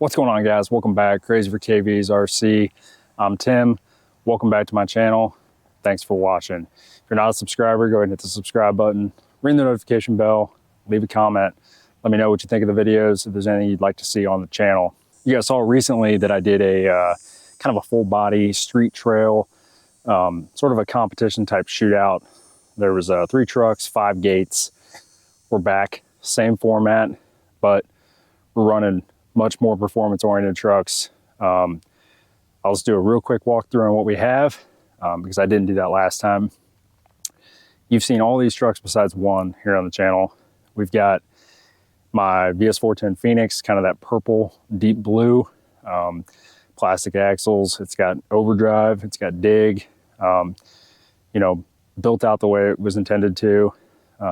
What's going on, guys? Welcome back. Crazy for KV's RC. I'm Tim. Welcome back to my channel. Thanks for watching. If you're not a subscriber, go ahead and hit the subscribe button, ring the notification bell, leave a comment. Let me know what you think of the videos, if there's anything you'd like to see on the channel. You guys saw recently that I did a kind of a full body street trail, sort of a competition type shootout. There was 3 trucks, 5 gates. We're back, same format, but we're running much more performance oriented trucks. I'll just do a real quick walkthrough on what we have because I didn't do that last time. You've seen all these trucks besides one here on the channel. We've got my VS410 Phoenix, kind of that purple, deep blue, plastic axles. It's got overdrive, it's got dig, you know, built out the way it was intended to.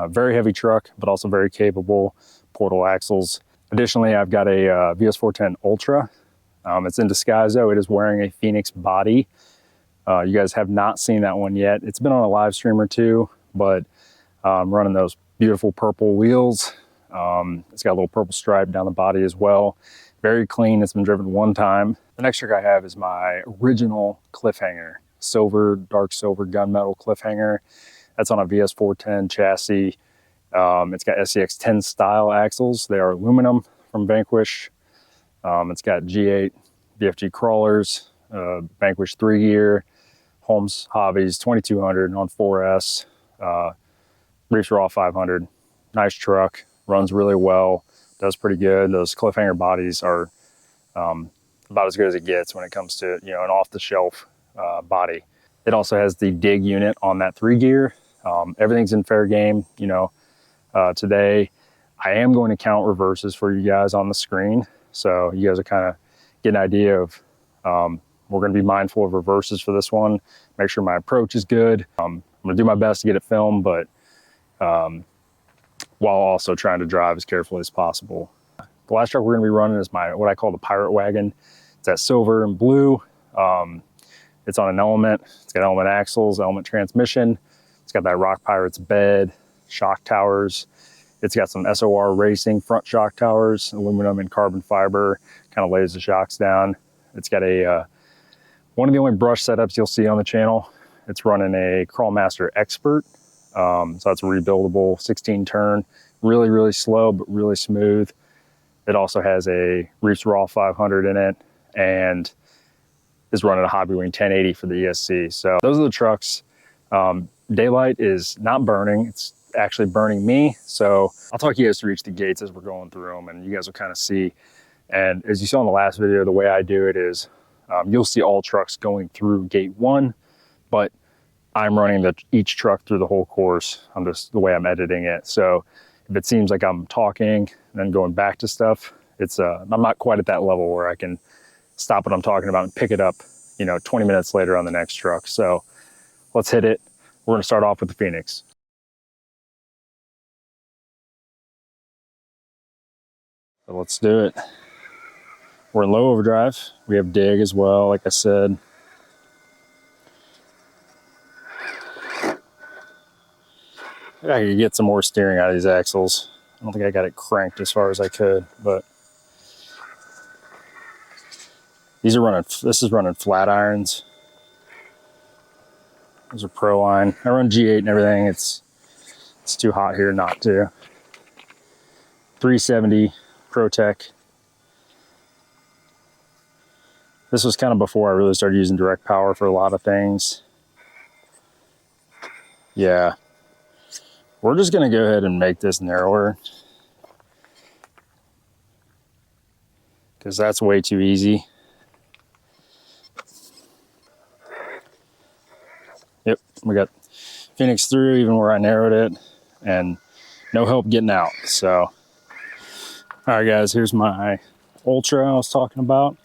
Very heavy truck, but also very capable, portal axles. Additionally, I've got a VS410 Ultra. It's in disguise though. It is wearing a Phoenix body. You guys have not seen that one yet. It's been on a live stream or two, but I'm running those beautiful purple wheels. It's got a little purple stripe down the body as well. Very clean. It's been driven one time. The next truck I have is my original Cliffhanger, silver, dark silver gunmetal Cliffhanger. That's on a VS410 chassis. It's got SCX 10 style axles. They are aluminum from Vanquish. It's got G8 BFG crawlers, Vanquish 3 gear, Holmes Hobbies 2200 on 4S, Reefs Raw 500. Nice truck, runs really well, does pretty good. Those Cliffhanger bodies are about as good as it gets when it comes to, you know, an off the shelf body. It also has the dig unit on that 3 gear. Everything's in fair game, you know. Today I am going to count reverses for you guys on the screen, so you guys are kind of get an idea of we're going to be mindful of reverses for this one. Make sure my approach is good. I'm going to do my best to get it filmed, but while also trying to drive as carefully as possible. The last truck we're going to be running is what I call the PirateWagon. It's that silver and blue. It's on an Element. It's got Element axles, Element transmission. It's got that Rock Pirates bed, shock towers. It's got some SOR Racing front shock towers, aluminum and carbon fiber, kind of lays the shocks down. It's got a one of the only brush setups you'll see on the channel. It's running a Crawlmaster Expert, so that's a rebuildable 16 turn, really slow but really smooth. It also has a Reefs Raw 500 in it and is running a Hobbywing 1080 for the ESC. So those are the trucks. Daylight is not burning, it's actually burning me. So I'll talk you guys through each of the gates as we're going through them, and you guys will kind of see. And as you saw in the last video, the way I do it is you'll see all trucks going through gate 1, but I'm running each truck through the whole course. I'm just the way I'm editing it. So if it seems like I'm talking and then going back to stuff, it's I'm not quite at that level where I can stop what I'm talking about and pick it up, you know, 20 minutes later on the next truck. So let's hit it. We're going to start off with the Phoenix. So let's do it. We're in low overdrive. We have dig as well, like I said. I could get some more steering out of these axles. I don't think I got it cranked as far as I could, but these are running, this is running flat irons. Those are Pro Line. I run G8 and everything. It's too hot here not to. 370 ProTech. This was kind of before I really started using direct power for a lot of things. Yeah. We're just going to go ahead and make this narrower, because that's way too easy. Yep, we got Phoenix through even where I narrowed it, and no help getting out. So, all right guys, here's my Ultra I was talking about.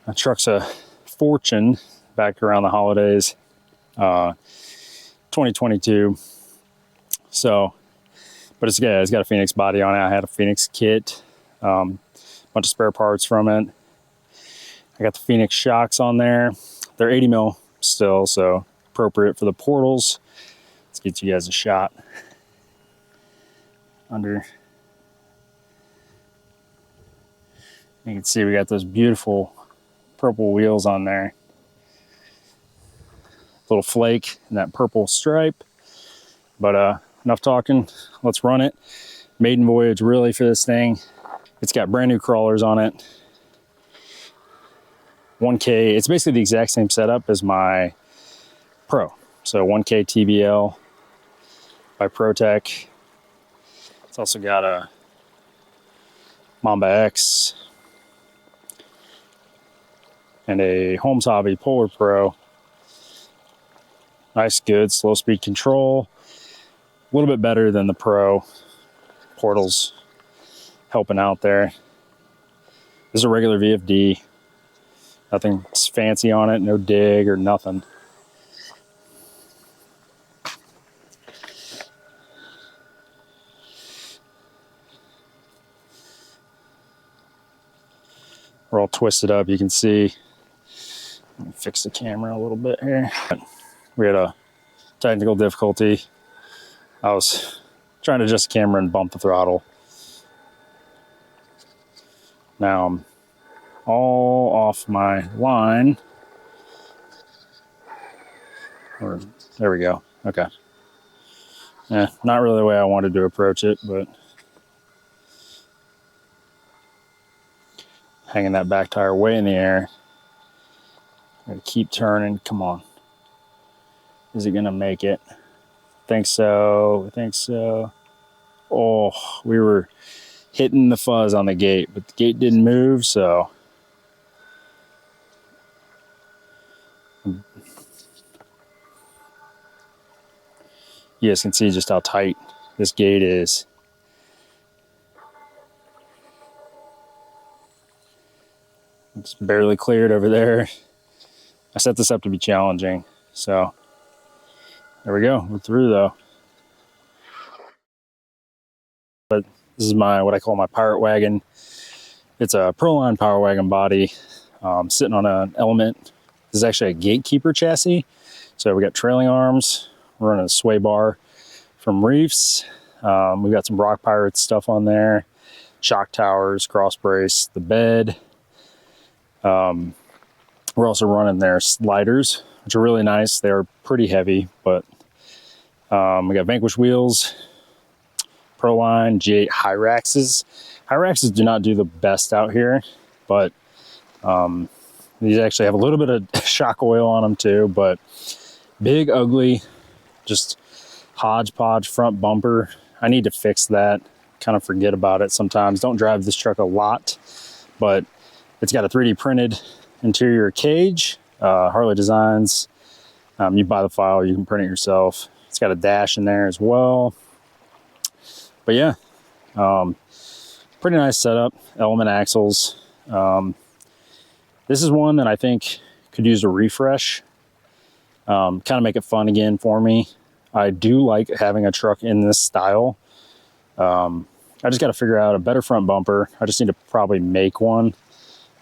My truck's a Fortune back around the holidays, 2022. So, but it's got a Phoenix body on it. I had a Phoenix kit, bunch of spare parts from it. I got the Phoenix shocks on there. They're 80 mil still, so appropriate for the portals. Let's get you guys a shot under You can see we got those beautiful purple wheels on there. Little flake and that purple stripe. But enough talking, let's run it. Maiden voyage really for this thing. It's got brand new crawlers on it. 1K, it's basically the exact same setup as my Pro. So 1K TBL by ProTech. It's also got a Mamba X and a Holmes Hobby Polar Pro. Nice, good, slow speed control. A little bit better than the Pro. Portals helping out there. This is a regular VFD. Nothing fancy on it, no dig or nothing. We're all twisted up, you can see. Let me fix the camera a little bit here. We had a technical difficulty. I was trying to adjust the camera and bump the throttle. Now I'm all off my line. There we go. Okay. Yeah, not really the way I wanted to approach it, but hanging that back tire way in the air. I'm gonna keep turning. Come on. Is it gonna make it? Think so. I think so. Oh, we were hitting the fuzz on the gate, but the gate didn't move, so you guys can see just how tight this gate is. It's barely cleared over there. I set this up to be challenging, so there we go. We're through though. But this is my, what I call my PirateWagon. It's a Proline PirateWagon body, sitting on an Element. This is actually a Gatekeeper chassis. So we got trailing arms. We're running a sway bar from Reefs. We've got some Rock Pirates stuff on there. Shock towers, cross brace, the bed. We're also running their sliders, which are really nice. They're pretty heavy, but we got Vanquish wheels, Proline G8 Hyraxes. Hyraxes do not do the best out here, but these actually have a little bit of shock oil on them too, but big, ugly, just hodgepodge front bumper. I need to fix that. Kind of forget about it sometimes. Don't drive this truck a lot, but it's got a 3D printed interior cage, Harley Designs. You buy the file, you can print it yourself. It's got a dash in there as well. But yeah, pretty nice setup. Element axles. This is one that I think could use a refresh. Kind of make it fun again for me. I do like having a truck in this style. I just got to figure out a better front bumper. I just need to probably make one,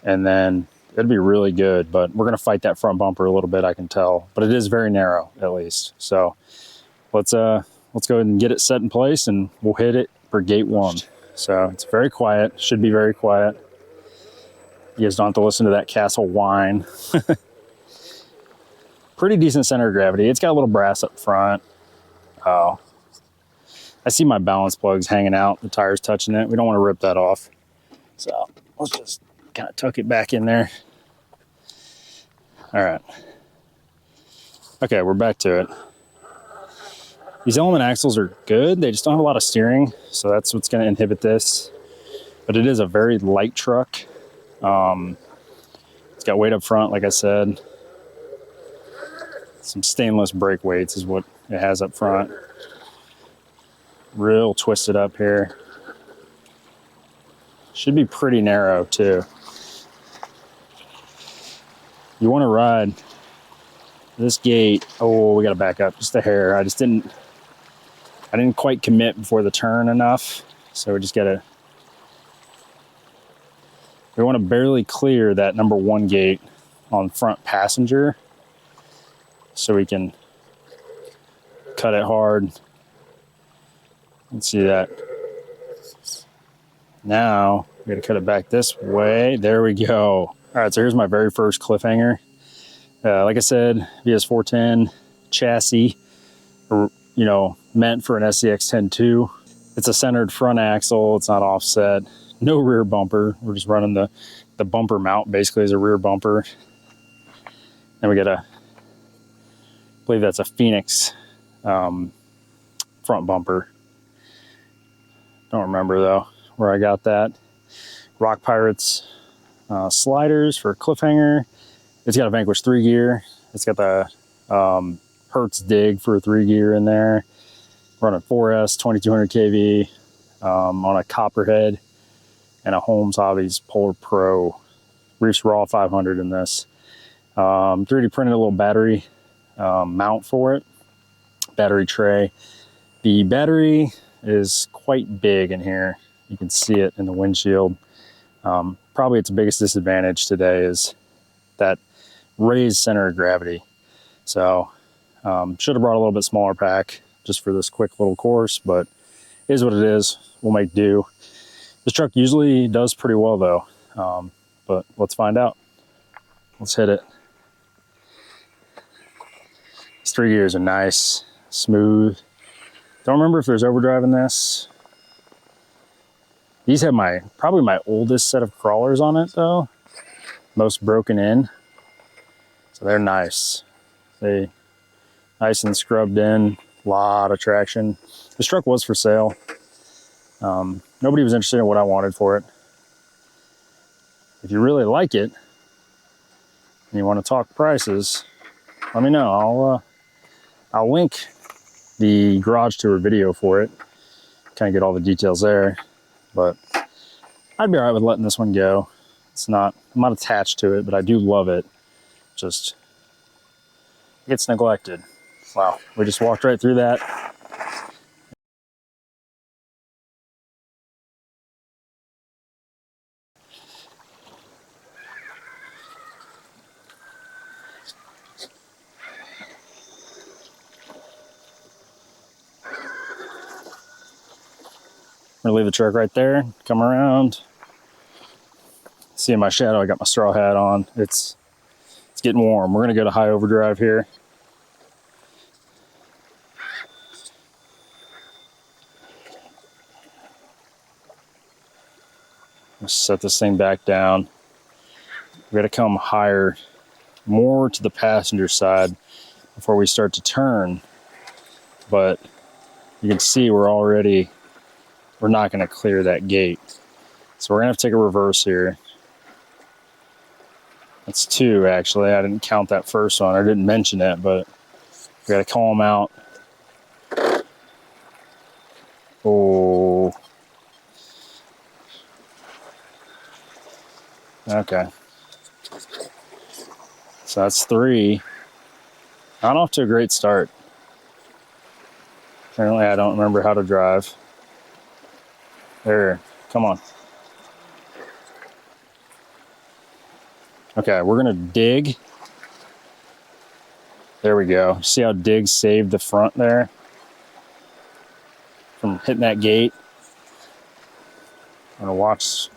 and then it'd be really good. But we're going to fight that front bumper a little bit, I can tell. But it is very narrow, at least. So let's go ahead and get it set in place, and we'll hit it for gate 1. So it's very quiet. Should be very quiet. You guys don't have to listen to that castle whine. Pretty decent center of gravity. It's got a little brass up front. Oh, I see my balance plugs hanging out. The tire's touching it. We don't want to rip that off. So let's just kind of tuck it back in there. All right. Okay, we're back to it. These Element axles are good. They just don't have a lot of steering, so that's what's going to inhibit this. But it is a very light truck. It's got weight up front, like I said. Some stainless brake weights is what it has up front. Real twisted up here. Should be pretty narrow too. You want to ride this gate. Oh, we got to back up just a hair. I didn't quite commit before the turn enough. So we just got to, we want to barely clear that number 1 gate on front passenger, so we can cut it hard. Let's see that. Now We gotta cut it back this way. There we go. All right, so here's my very first Cliffhanger. Like I said, VS410 chassis, you know, meant for an SCX 10.2. It's a centered front axle. It's not offset. No rear bumper. We're just running the bumper mount basically as a rear bumper. And we got a, I believe that's a Phoenix front bumper. Don't remember though where I got that. Rock Pirates sliders for Cliffhanger. It's got a Vanquish 3 gear. It's got the Hertz Dig for a 3 gear in there. Running 4S 2200 kV on a Copperhead and a Holmes Hobbies Polar Pro Reefs Raw 500 in this. 3D printed a little battery mount for it, battery tray. The battery is quite big in here. You can see it in the windshield. Probably its biggest disadvantage today is that raised center of gravity. So should have brought a little bit smaller pack just for this quick little course, but it is what it is. We'll make do. This truck usually does pretty well though, but let's find out. Let's hit it. These 3 gears are nice, smooth. Don't remember if there's overdrive in this. These have probably my oldest set of crawlers on it though. Most broken in. So they're nice. They nice and scrubbed in, a lot of traction. This truck was for sale. Nobody was interested in what I wanted for it. If you really like it and you want to talk prices, let me know. I'll link the garage tour video for it. Kind of get all the details there, but I'd be all right with letting this one go. I'm not attached to it, but I do love it. Just gets neglected. Wow, we just walked right through that. I'm gonna leave the truck right there, come around. See in my shadow, I got my straw hat on. It's getting warm. We're gonna go to high overdrive here. Let's set this thing back down. We gotta come higher, more to the passenger side before we start to turn. But you can see we're not gonna clear that gate. So we're gonna have to take a reverse here. That's 2 actually. I didn't count that first one. I didn't mention it, but we gotta call them out. Oh. Okay. So that's 3. Not off to a great start. Apparently I don't remember how to drive. There, come on. Okay, we're gonna dig. There we go. See how dig saved the front there from hitting that gate? I'm gonna watch.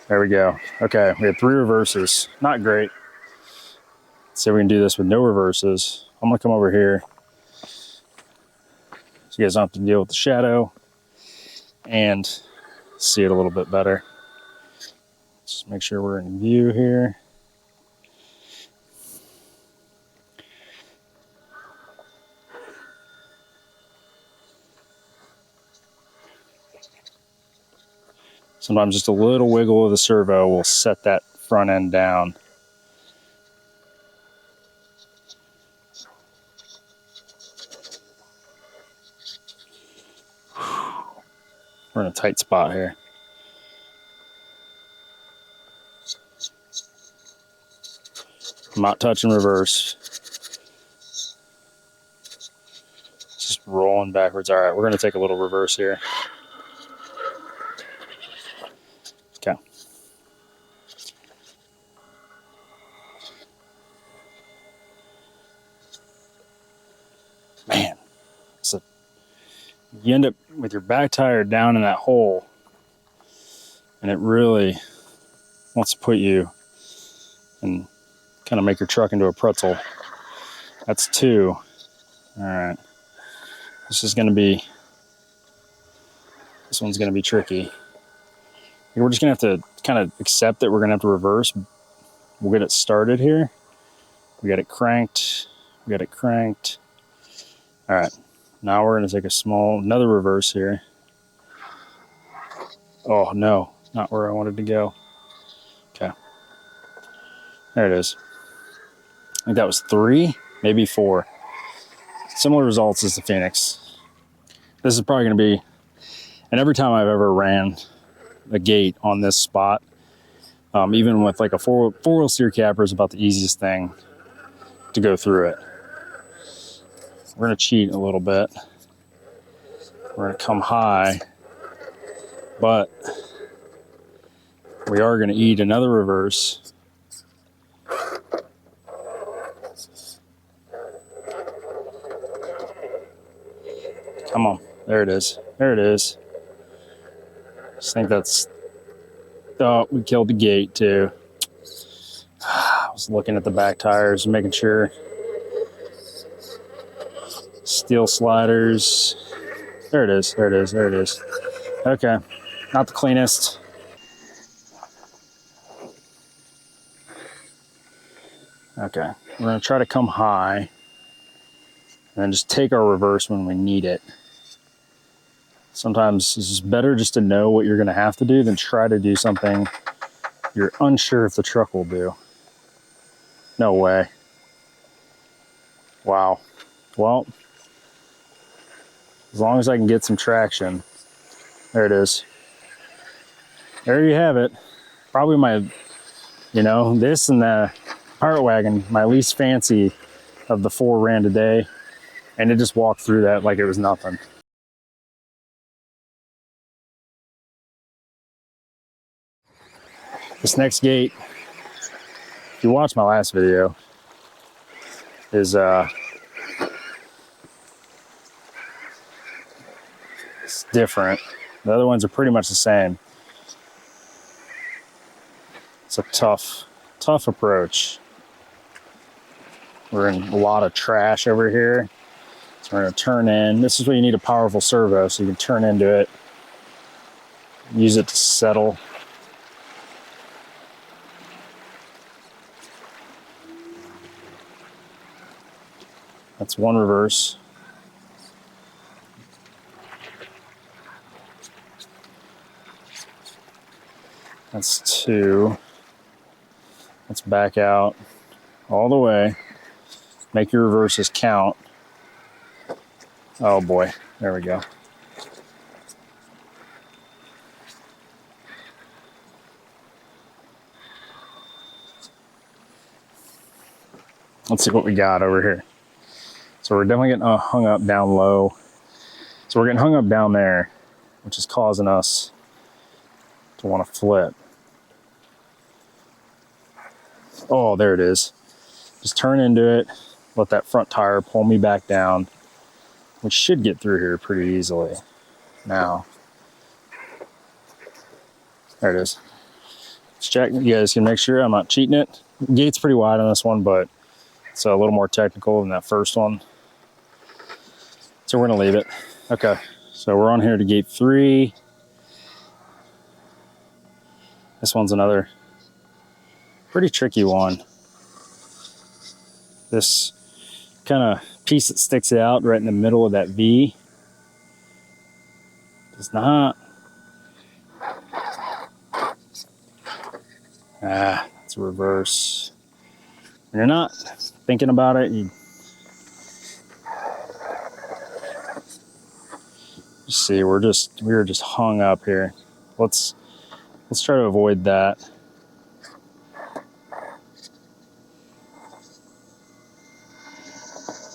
There we go. Okay, we had 3 reverses. Not great. Let's see if we can do this with no reverses. I'm gonna come over here so you guys don't have to deal with the shadow and see it a little bit better. Just make sure we're in view here. Sometimes just a little wiggle of the servo will set that front end down. We're in a tight spot here. I'm not touching reverse. Just rolling backwards. All right, we're gonna take a little reverse here. Okay. Man, you end up with your back tire down in that hole. and it really wants to put you and kind of make your truck into a pretzel. That's 2. All right. This one's going to be tricky. We're just going to have to kind of accept that we're going to have to reverse. We'll get it started here. We got it cranked. We got it cranked. All right. Now we're going to take another reverse here. Oh, no, not where I wanted to go. Okay. There it is. I think that was 3, maybe 4. Similar results as the Phoenix. This is probably going to be, and every time I've ever ran a gate on this spot, even with like a four-wheel steer capper, is about the easiest thing to go through it. We're going to cheat a little bit. We're going to come high, but we are going to eat another reverse. Come on. There it is. There it is. Just think that's... Oh, we killed the gate too. I was looking at the back tires, making sure. Steel sliders. There it is. There it is. There it is. Okay. Not the cleanest. Okay. We're going to try to come high and then just take our reverse when we need it. Sometimes it's just better just to know what you're going to have to do than try to do something you're unsure if the truck will do. No way. Wow. Well, as long as I can get some traction. There it is. There you have it. Probably my, this and the PirateWagon, my least fancy of the 4 ran today. And it just walked through that like it was nothing. This next gate, if you watch my last video, is it's different. The other ones are pretty much the same. It's a tough approach. We're in a lot of trash over here. So we're gonna turn in. This is where you need a powerful servo so you can turn into it. Use it to settle. That's 1 reverse. That's 2. Let's back out all the way. Make your reverses count. Oh boy, there we go. Let's see what we got over here. So we're definitely getting hung up down low. So we're getting hung up down there, which is causing us to want to flip. Oh, there it is. Just turn into it. Let that front tire pull me back down. We should get through here pretty easily. Now, there it is. Just check. You guys can make sure I'm not cheating it. The gate's pretty wide on this one, but it's a little more technical than that first one. So we're gonna leave it. Okay, so we're on here to gate 3. This one's another pretty tricky one. This kind of piece that sticks out right in the middle of that V does not. It's a reverse. When you're not thinking about it, you see we're just hung up here. Let's try to avoid that.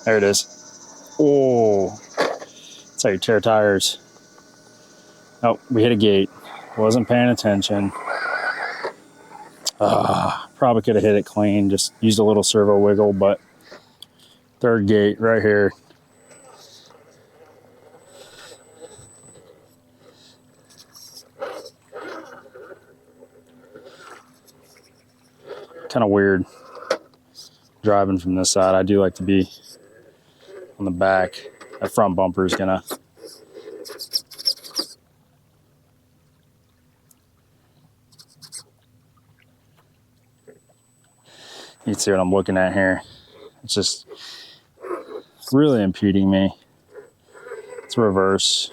There it is. Oh, that's how you tear tires. Oh, we hit a gate. Wasn't paying attention. Probably could have hit it clean. Just used a little servo wiggle, but 3rd gate right here. kind of weird driving from this side. I do like to be on the back. That front bumper is gonna. You can see what I'm looking at here. It's just really impeding me. It's reverse.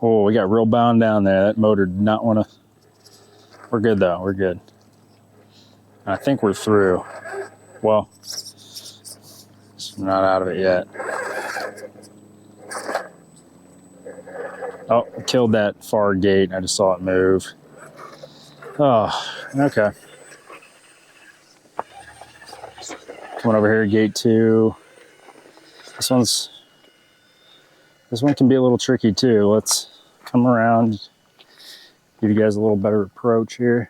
Oh, we got real bound down there. That motor did not want to. We're good though, we're good. I think we're through. Well, not out of it yet. Oh, killed that far gate. I just saw it move. Oh, okay. Coming over here, gate 2. This one can be a little tricky too. Let's come around, give you guys a little better approach here.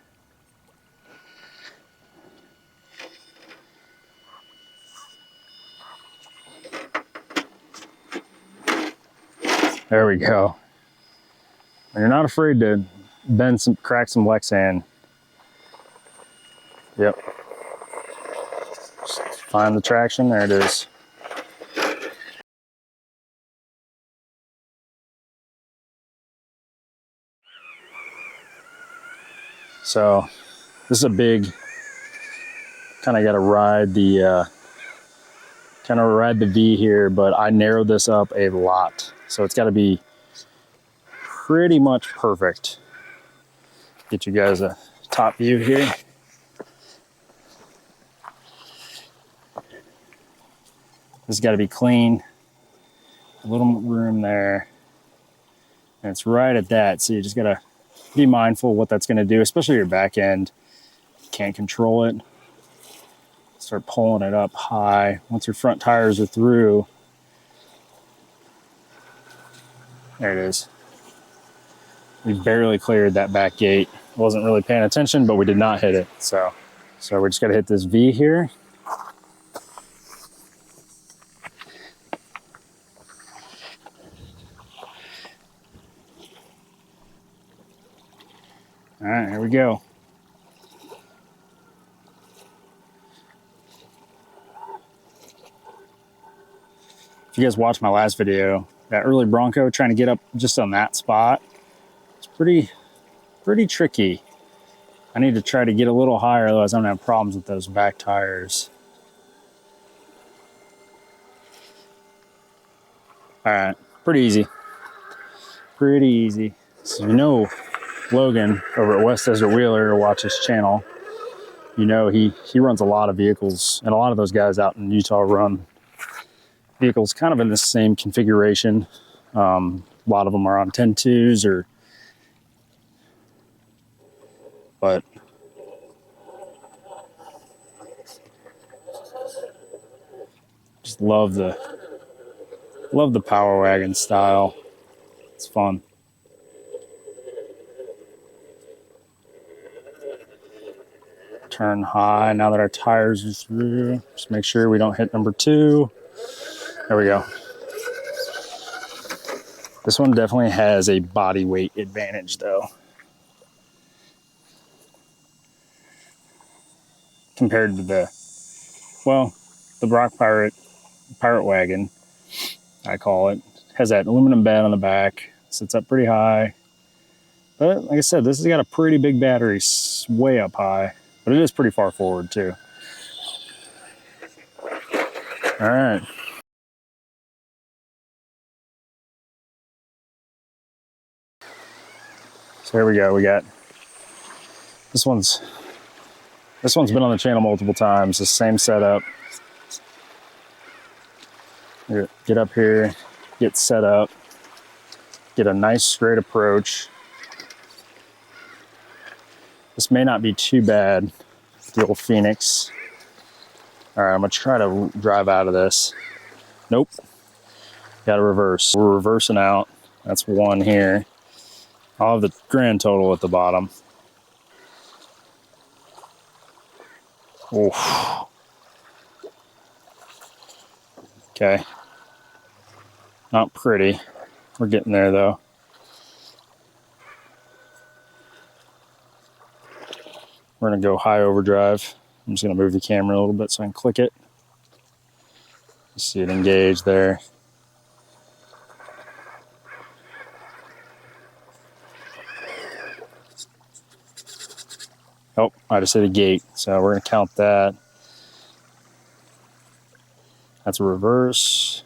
There we go. And you're not afraid to crack some Lexan. Yep. Just find the traction, there it is. So this is a big, kind of got to ride the V here, but I narrowed this up a lot. So it's got to be pretty much perfect. Get you guys a top view here. This has got to be clean. A little room there. And it's right at that. So you just got to be mindful of what that's going to do, especially your back end. You can't control it. Start pulling it up high. Once your front tires are through, there it is. We barely cleared that back gate. Wasn't really paying attention, but we did not hit it. So we're just gonna hit this V here. All right, here we go. If you guys watched my last video, that early Bronco trying to get up just on that spot, it's pretty tricky. I need to try to get a little higher, otherwise I'm gonna have problems with those back tires. All right, pretty easy. Pretty easy. So you know Logan over at West Desert Wheeler, watch his channel. You know he runs a lot of vehicles, and a lot of those guys out in Utah run vehicles kind of in the same configuration. A lot of them are on 10.2s but just love the PirateWagon style. It's fun. Turn high now that our tires are through. Just make sure we don't hit number 2. There we go. This one definitely has a body weight advantage though, compared to the Brock PirateWagon, I call it. Has that aluminum bed on the back, sits up pretty high. But like I said, this has got a pretty big battery, way up high, but it is pretty far forward too. All right. So here we go. We got this one's been on the channel multiple times. The same setup. Get up here, get set up, get a nice straight approach. This may not be too bad, the old Phoenix. All right, I'm gonna try to drive out of this. Nope, got to reverse. We're reversing out. That's 1 here. I'll have the grand total at the bottom. Oof. Okay. Not pretty. We're getting there though. We're gonna go high overdrive. I'm just gonna move the camera a little bit so I can click it. You see it engage there. Oh, I just hit a gate, so we're gonna count that. That's a reverse.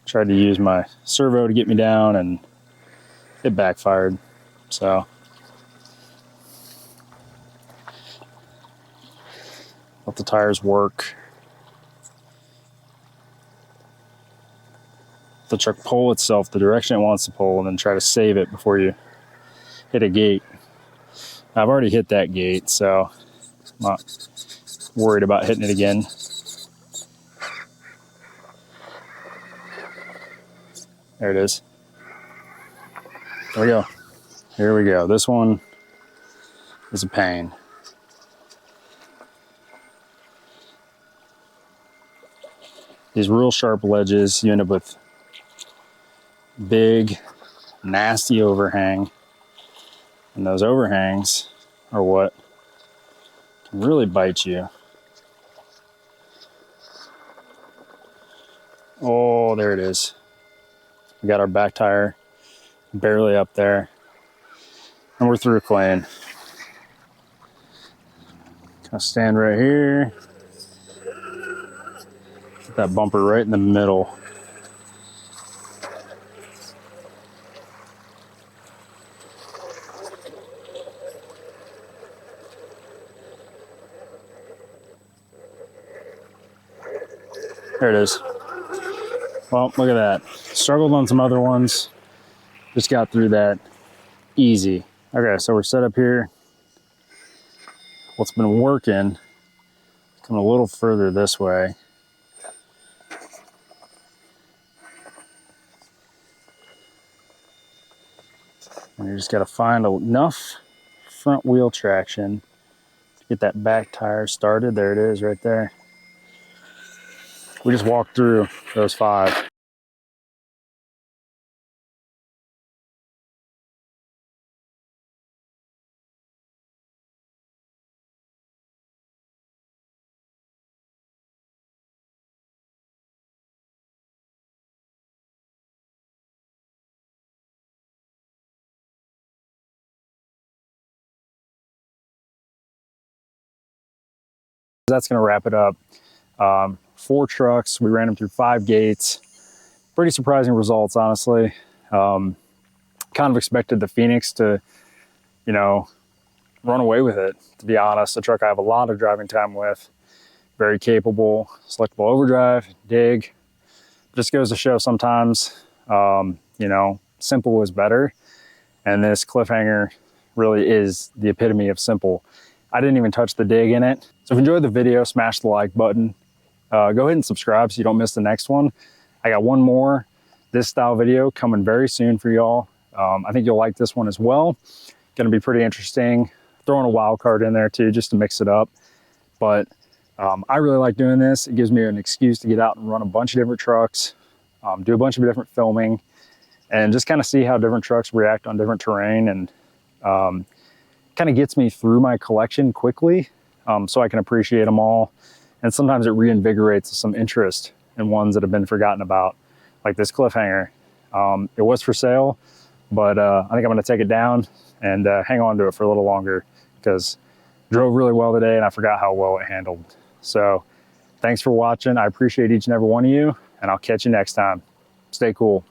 Tried to use my servo to get me down and it backfired. So let the tires work. The truck pull itself the direction it wants to pull and then try to save it before you hit a gate. I've already hit that gate, so I'm not worried about hitting it again. There it is. There we go. Here we go. This one is a pain. These real sharp ledges, you end up with big, nasty overhang. And those overhangs are what can really bite you. Oh, there it is. We got our back tire barely up there. And we're through clean. Gonna stand right here. Get that bumper right in the middle. There it is. Well, look at that. Struggled on some other ones. Just got through that easy. Okay, so we're set up here. What's been working, coming a little further this way. And you just got to find enough front wheel traction to get that back tire started. There it is right there. We just walked through those 5. That's going to wrap it up. 4 trucks. We ran them through 5 gates. Pretty surprising results, honestly. Kind of expected the Phoenix to, you know, run away with it, to be honest. A truck I have a lot of driving time with. Very capable, selectable overdrive, dig. Just goes to show sometimes, you know, simple is better. And this Cliffhanger really is the epitome of simple. I didn't even touch the dig in it. So if you enjoyed the video, smash the like button. Go ahead and subscribe so you don't miss the next one. I got one more this style video coming very soon for y'all. I think you'll like this one as well. Gonna be pretty interesting. Throwing a wild card in there too, just to mix it up. But I really like doing this. It gives me an excuse to get out and run a bunch of different trucks, do a bunch of different filming, and just kind of see how different trucks react on different terrain, and kind of gets me through my collection quickly, so I can appreciate them all. And sometimes it reinvigorates some interest in ones that have been forgotten about, like this Cliffhanger. It was for sale, but I think I'm gonna take it down and hang on to it for a little longer, because it drove really well today and I forgot how well it handled. So thanks for watching. I appreciate each and every one of you, and I'll catch you next time. Stay cool.